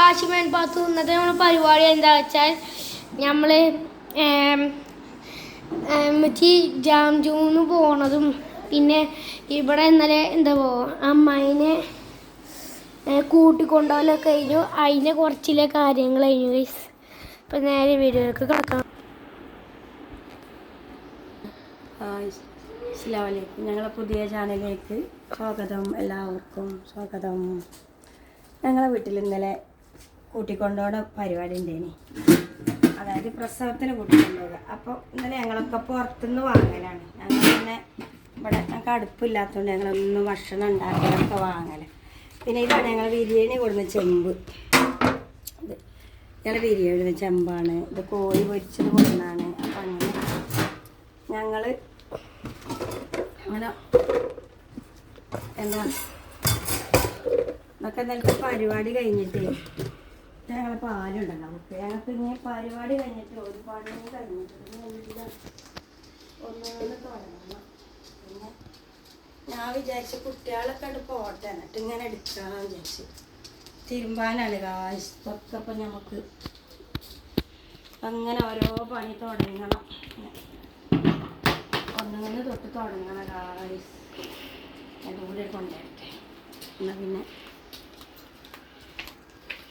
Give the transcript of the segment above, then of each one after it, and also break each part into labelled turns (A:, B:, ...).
A: ആശിമാൻ പാത്തു ഇന്നത്തെ നമ്മുടെ പരിപാടി എന്താ വെച്ചാൽ നമ്മൾ ജാം ജൂന്ന് പോണതും പിന്നെ ഇവിടെ ഇന്നലെ എന്താ അമ്മായിനെ കൂട്ടിക്കൊണ്ടുപോകലൊക്കെ കഴിഞ്ഞു. അതിൻ്റെ കുറച്ചിലെ കാര്യങ്ങൾ കഴിഞ്ഞു ഗൈസ്. ഇപ്പം നേരെ വീഡിയോയിലേക്ക് കിടക്കാം.
B: അസ്സലാമു അലൈക്കും. ഞങ്ങളെ പുതിയ ചാനലിലേക്ക് സ്വാഗതം. എല്ലാവർക്കും സ്വാഗതം. ഞങ്ങളെ വീട്ടിൽ ഇന്നലെ കൂട്ടിക്കൊണ്ടുപോകുന്ന പരിപാടി ഉണ്ടേനി, അതായത് പ്രസവത്തിന് കൂട്ടിക്കൊണ്ടുപോകുക. അപ്പോൾ ഇന്നലെ ഞങ്ങളൊക്കെ പുറത്തുനിന്ന് വാങ്ങലാണ്. ഞങ്ങൾ പിന്നെ ഇവിടെ ഞങ്ങൾക്ക് അടുപ്പില്ലാത്തതുകൊണ്ട് ഞങ്ങളൊന്നും ഭക്ഷണം ഉണ്ടാക്കലൊക്കെ വാങ്ങല്. പിന്നെ ഇതാണ് ഞങ്ങൾ ബിരിയാണി കൊടുക്കുന്ന ചെമ്പ്. ഇത് ഞങ്ങൾ ബിരിയാണി ചെമ്പാണ്. ഇത് കോഴി പൊരിച്ചത് കൊടുക്കുന്നതാണ്. അപ്പം അങ്ങനെ ഞങ്ങൾ അങ്ങനെ എന്താ ഇതൊക്കെ എന്തെങ്കിലും പരിപാടി കഴിഞ്ഞിട്ട് ഞങ്ങൾ പാലുണ്ടല്ലോ. ഞങ്ങൾക്ക് ഇനി പരിപാടി കഴിഞ്ഞിട്ട് ഒരു പണി കഴിഞ്ഞിട്ട് ഒന്നുകൊണ്ട് തുടങ്ങണം. പിന്നെ ഞാൻ വിചാരിച്ച കുട്ടികളൊക്കെ ഉണ്ട് പോട്ടെ, എന്നിട്ട് ഇങ്ങനെ എടുക്കാമെന്ന് വിചാരിച്ച്. തിരുമ്പാനാണ് ഇതൊക്കെ. അപ്പം നമുക്ക് അങ്ങനെ ഓരോ പണി തുടങ്ങണം. ഒന്നുകൊണ്ട് തൊട്ട് തുടങ്ങണം ഗായ്സ്. എൻ്റെ കൂടെ കൊണ്ടുവരട്ടെ. എന്നാൽ പിന്നെ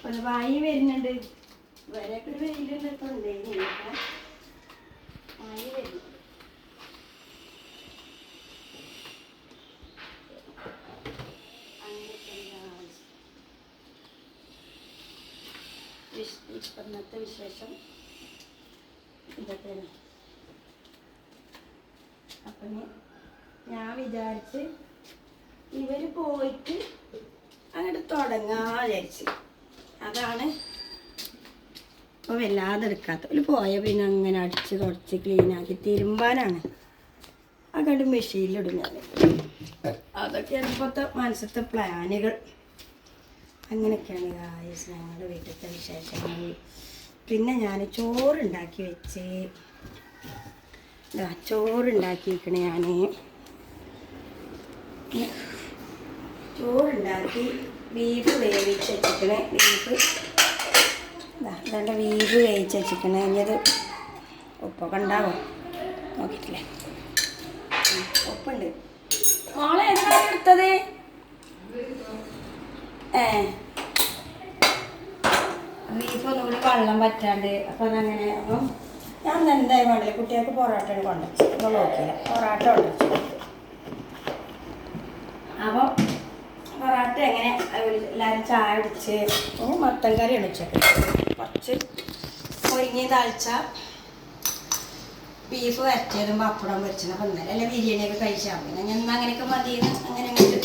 B: ഒരു വായി വരുന്നുണ്ട്. വരെയൊക്കെ ഒരു വെയിലുണ്ട്. ഇപ്പം ഉണ്ടേനി വായി വരുന്നു. ഇന്നത്തെ വിശേഷം ഇതൊക്കെയാണ്. അപ്പം ഞാൻ വിചാരിച്ച് ഇവർ പോയിട്ട് അങ്ങോട്ട് തുടങ്ങാൻ വിചാരിച്ച്. അതാണ് ഇപ്പോൾ വല്ലാതെ എടുക്കാത്ത. ഒരു പോയ പിന്നെ അങ്ങനെ അടിച്ച് തുടച്ച് ക്ലീനാക്കി തിരുമ്പാനാണ്. അങ്ങോട്ട് മെഷീനിലിടും ഞാൻ. അതൊക്കെയാണ് ഇപ്പോഴത്തെ മനസ്സിലത്തെ പ്ലാനുകൾ. അങ്ങനെയൊക്കെയാണ് ഗായ്സ് ഞങ്ങളുടെ വീട്ടിലത്തെ വിശേഷങ്ങൾ. പിന്നെ ഞാൻ ചോറുണ്ടാക്കി വെച്ച് ചോറുണ്ടാക്കിയിരിക്കണേ. ചോറുണ്ടാക്കി ബീഫ് വേവിച്ച് വെച്ചിക്കണേ. ബീഫ് വേവിച്ച് വെച്ചിക്കണേ. ഇനിയത് ഉപ്പൊക്കെ ഉണ്ടാവും നോക്കിയിട്ടില്ലേ? ഉപ്പുണ്ട്. മോളെ എന്താണ് എടുത്തത്? ബീഫ് ഒന്നുകൂടി വെള്ളം പറ്റാണ്ട്. അപ്പം അതങ്ങനെ. അപ്പം ഞാൻ എന്തായാലും വേണ്ടില്ല, കുട്ടികൾക്ക് പൊറോട്ടയാണ് കൊണ്ടുവച്ചു. ഇപ്പോൾ നോക്കിയില്ല, പൊറോട്ട കൊണ്ടുവച്ചു. അപ്പോൾ പൊറോട്ട എങ്ങനെ എല്ലാവരും ചായ അടിച്ച് മട്ടൻ കറി അടിച്ചൊക്കെ കുറച്ച് പൊരിഞ്ഞ് താഴ്ച ബീഫ് വരട്ടിയതും പപ്പടം പൊരിച്ചത്. അപ്പം ഇന്നലെ അല്ല ബിരിയാണിയൊക്കെ കഴിച്ചാൽ പിന്നെ ഞാൻ അങ്ങനെയൊക്കെ മതിയെന്ന് അങ്ങനെ അങ്ങോട്ട്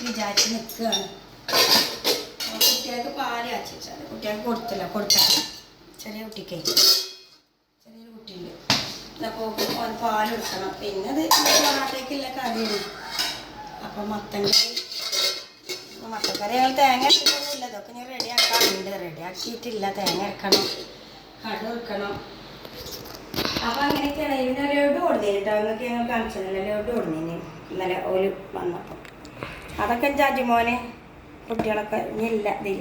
B: വിചാരിച്ച് നിൽക്കുകയാണ്. കുട്ടികൾക്ക് പാല് കാച്ചിച്ചാൽ കുട്ടികൾക്ക് കൊടുത്താൽ ചെറിയ കുട്ടിക്ക് ചെറിയൊരു കുട്ടിയുണ്ട്. അപ്പോൾ പാൽ കൊടുക്കണം. പിന്നെ അത് പൊറോട്ടയ്ക്കുള്ള കറിയാണ്. അപ്പം മത്തക്കറി ഞങ്ങൾ തേങ്ങ അരച്ചിട്ടൊന്നുമില്ല. ഇതൊക്കെ ഞാൻ റെഡിയാക്കാറുണ്ട്. റെഡിയാക്കിയിട്ടില്ല. തേങ്ങ അരക്കണം, കടു വെക്കണം. അപ്പം അങ്ങനെയൊക്കെയാണ്. ഇതിന് ലഡു കൊടുന്നേന് കേട്ടോ. അതൊക്കെ ഞങ്ങൾ കാണിച്ചതല്ല. ലഡു കൊടുന്നേന് ഇന്നലെ ഓല് വന്നപ്പം. അതൊക്കെ ജാജിമോനെ കുട്ടികളൊക്കെ ഇല്ല ഇതിൽ.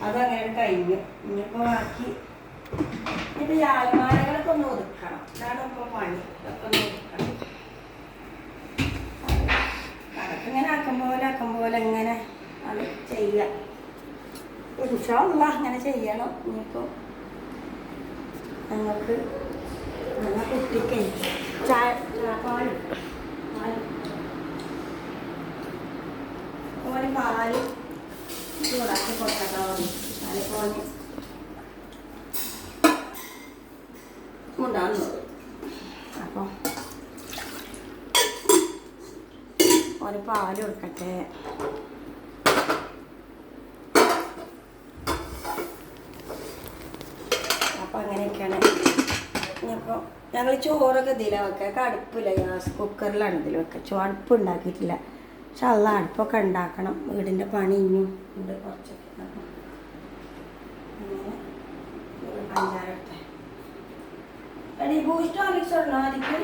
B: അതങ്ങനെ കഴിഞ്ഞു. ഇനിയിപ്പോൾ ബാക്കി ഇനിയിപ്പോൾ യാൽമാലകളൊക്കെ ഒന്ന് ഒതുക്കണം. ഇതാണ് ഇപ്പോൾ പണി. ഇതൊക്കെ ഒന്ന് ഒതുക്കണം. അതൊക്കെ ഇങ്ങനെ ആക്കും പോലെ ഇങ്ങനെ അത് ചെയ്യാം. ഇൻഷാ അല്ലാഹ് അങ്ങനെ ചെയ്യണം. ഇനിയിപ്പോൾ ഞങ്ങൾക്ക് കുട്ടിക്ക് പാല് ചൂടാക്കി കൊടുത്താൽ മതി. പാലിപ്പോന് ഉണ്ടാകുന്നത്. അപ്പോൾ ഒരു പാല് കൊടുക്കട്ടെ. അപ്പം അങ്ങനെയൊക്കെയാണ്. ഇനിയിപ്പോൾ ഞങ്ങൾ ചോറൊക്കെ ഇതിലാണ് വെക്കുക. അടുപ്പില്ല, ഗ്യാസ് കുക്കറിലാണ് ഇതിൽ വെക്കുക. അടുപ്പ് ഉണ്ടാക്കിയിട്ടില്ല. പക്ഷെ അല്ല അടുപ്പൊക്കെ ഉണ്ടാക്കണം. വീടിൻ്റെ പണി ഇനിയും ഉണ്ട് കുറച്ചൊക്കെ. അങ്ങനെ പഞ്ചാര എടുത്തേ. എടി ബൂസ്റ്റ് ഹോർലിക്സ് ഉണ്ടോ അതിക്ക്?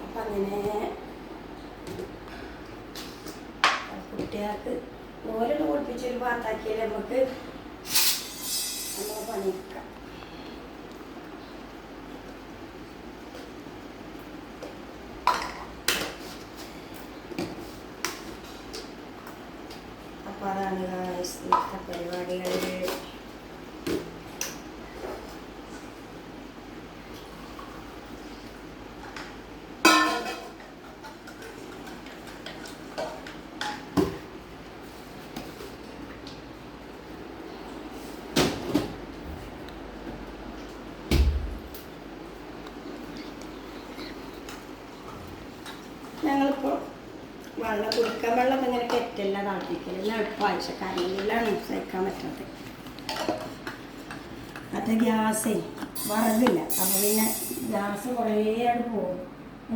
B: അപ്പം അങ്ങനെ കുട്ടികൾക്ക് ഓരോന്ന് കുളിപ്പിച്ചൊരു ഭാഗത്താക്കിയാൽ നമുക്ക് നമ്മളെ പണിയെടുക്കാം. അപ്പോൾ അതാണ് ഇന്നത്തെ പരിപാടികൾ. ഞങ്ങളിപ്പോൾ കുടിക്കാൻ വെള്ളം ഇങ്ങനെ കെറ്റല്ല തിളപ്പിക്കൽ എളുപ്പമാവശ്യക്കാരിലാണ് സഹിക്കാൻ പറ്റാത്തത്. അത് ഗ്യാസേ വറകില്ല, അപ്പോൾ പിന്നെ ഗ്യാസ് കുറേ ആയിട്ട് പോകും.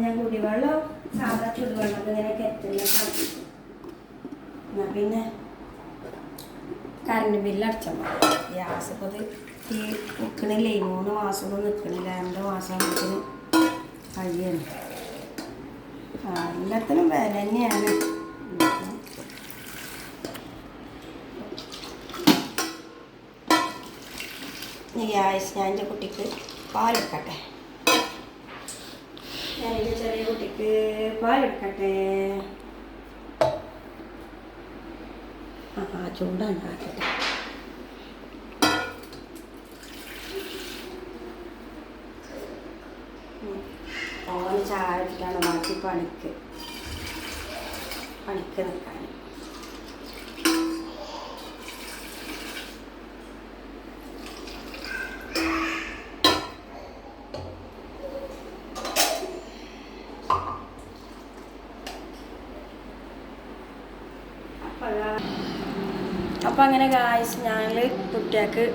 B: ഞാൻ കുടിവെള്ളം സാധാ ചുടുവെള്ളം ഇങ്ങനെ കെറ്റല്ല തിളപ്പിക്കും. എന്നാൽ പിന്നെ കറണ്ട് ബില്ല് അടച്ചാൽ മതി. ഗ്യാസ് ഇപ്പോൾ ഇത് നിൽക്കണില്ലേ, 3 മാസമൊന്നും നിൽക്കണില്ല, 2 മാസമാകുമ്പോഴത്തേന് കഴിയാണ്. എല്ലാത്തിനും വില തന്നെയാണ്. ഗ്യാസ് ഞാൻ എൻ്റെ കുട്ടിക്ക് പാലെടുക്കട്ടെ. ഞാൻ എൻ്റെ ചെറിയ കുട്ടിക്ക് പാലെടുക്കട്ടെ. ചൂടുണ്ടാക്കട്ടെ. ഓന് ചായ വെച്ചിട്ടാണ് ബാക്കി പണിക്ക് നിൽക്കാൻ. അപ്പം അങ്ങനെ ഗായ്സ് ഞങ്ങൾ കുട്ടികൾക്ക്